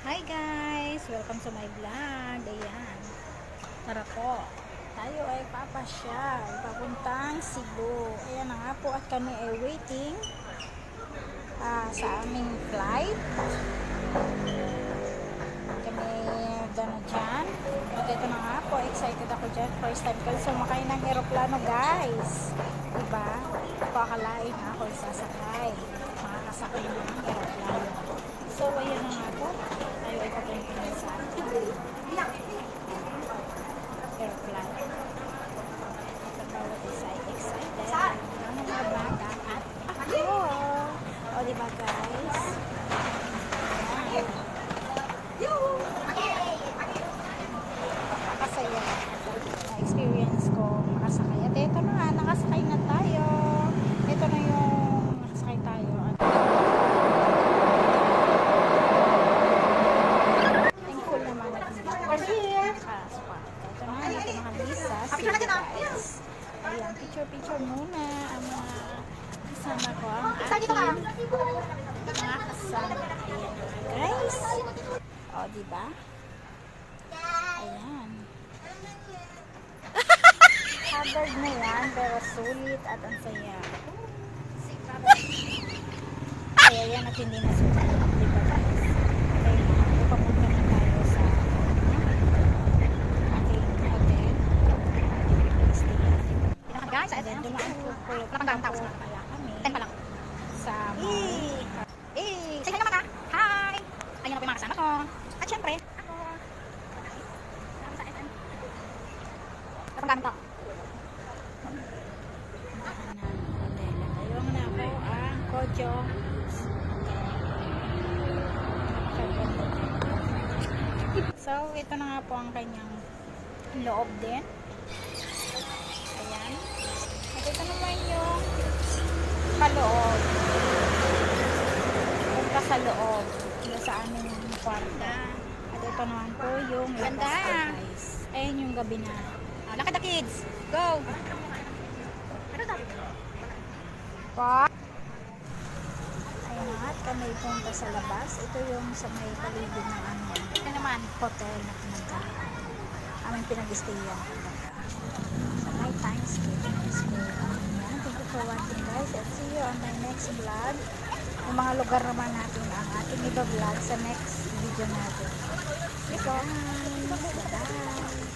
Hi guys! Welcome to my vlog. Ayan. Tara po. Tayo ay papasyal. Papuntang Cebu. Ayan na nga po at kami ay waiting sa aming flight. Kami gano'n dyan. At ito na nga po. Excited ako dyan. First time ko sumakay ng aeroplano guys. Diba? Pakalain na ako sasakay. Makakasakay ng aeroplano. So ayan na nga po. Tayo ay papunta sa airplane. At bawat isa ay excited. Ang mga bata at ako. O diba guys? Nakakasaya. Na-experience ko makasakay. At ito na nga, nakasakay na tayo. Ito na yung nakasakay tayo. Thankful naman at ito na natin nakabisa guys. Ayan, picture muna ang mga kasama ko, ang aking mga kasama. Ayan guys. O diba? Ayan. Haggard na yan pero sulit at ang saya. Kaya yan at hindi na sulit. Diba guys? Kaya papunta na tayo sa ating hotel. Guys, and then dumaan po kaya kami 10 pa lang. sa Say hi naman ha. Hi! Ayun na po yung mga kasama ko. At syempre, ako. Kasama sa SM. Kapag gamit to. Ayun na po ang Kojo. So, ito na nga po ang kanyang loob din. Ayan. At ito naman yung paloob. Punta sa loob. Yung sa aming kwarta. At ito naman po yung labas ko guys. Ayan yung gabi na. Look at the kids. Go! Ano to? Pa. Ayan na at kami punta sa labas. Ito yung sa may paligid ng aming Ito naman. hotel na pinagka. Aming pinag-stayan. Sa night time stay. Thank you for watching guys. And see you on my next vlog. Yung mga lugar naman natin ang ating iba vlog sa next video natin. Bye! Bye!